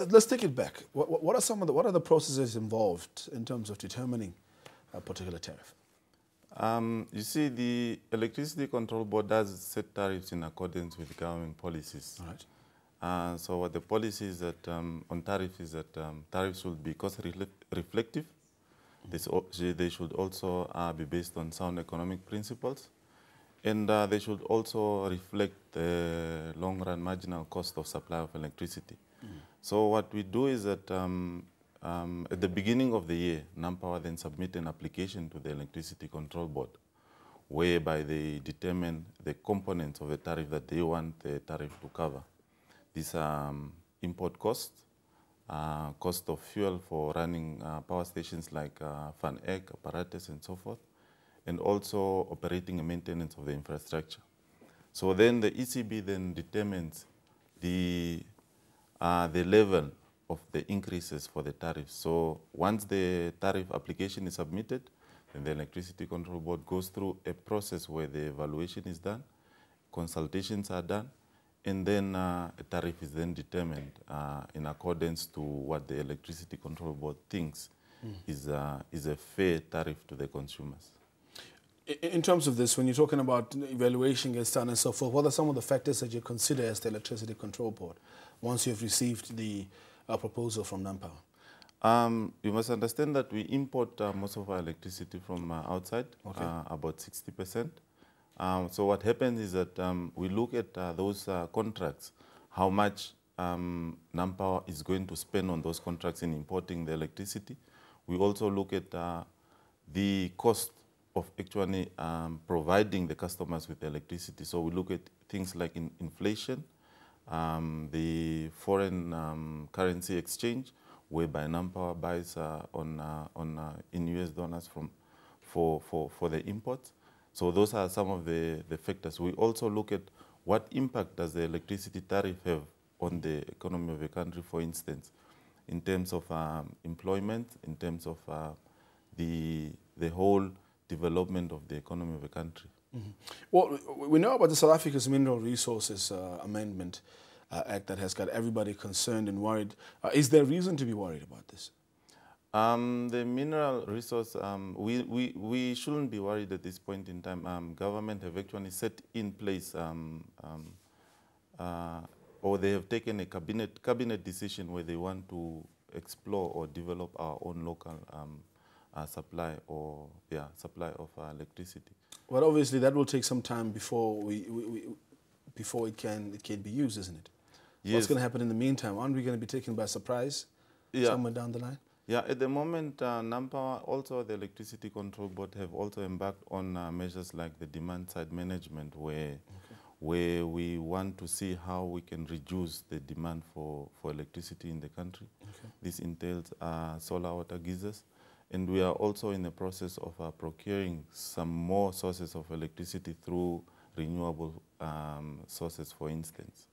Let's take it back. What are what are the processes involved in terms of determining a particular tariff? You see, the Electricity Control Board does set tariffs in accordance with government policies. All right. So what the policy is that on tariff is that tariffs should be cost reflective. They should also be based on sound economic principles. And they should also reflect the long-run marginal cost of supply of electricity. So what we do is that at the beginning of the year, NamPower then submit an application to the Electricity Control Board, whereby they determine the components of the tariff that they want the tariff to cover. These are import costs, cost of fuel for running power stations like fan egg, apparatus, and so forth, and also operating and maintenance of the infrastructure. So then the ECB then determines the level of the increases for the tariffs. So once the tariff application is submitted, then the Electricity Control Board goes through a process where the evaluation is done, consultations are done, and then a tariff is then determined in accordance to what the Electricity Control Board thinks is a fair tariff to the consumers. In terms of this, when you're talking about evaluation gets done and so forth, what are some of the factors that you consider as the Electricity Control Board once you've received the proposal from NamPower? You must understand that we import most of our electricity from outside, okay. About 60%. So what happens is that we look at those contracts, how much NamPower is going to spend on those contracts in importing the electricity. We also look at the cost of actually providing the customers with electricity. So we look at things like inflation, the foreign currency exchange, whereby NamPower buys in US dollars for the imports. So those are some of the factors. We also look at what impact does the electricity tariff have on the economy of the country, for instance, in terms of employment, in terms of the whole development of the economy of the country. Well, we know about the South Africa's Mineral Resources Amendment Act that has got everybody concerned and worried. Is there reason to be worried about this? The mineral resource, we shouldn't be worried at this point in time. Government have actually set in place, or they have taken a cabinet decision where they want to explore or develop our own local supply of electricity. Well, obviously that will take some time before before it can be used, isn't it? Yes. What's going to happen in the meantime? Aren't we going to be taken by surprise somewhere down the line? Yeah, at the moment, NamPower, also the Electricity Control Board have also embarked on measures like the demand-side management, where we want to see how we can reduce the demand for electricity in the country. Okay. This entails solar water geysers, and we are also in the process of procuring some more sources of electricity through renewable sources, for instance.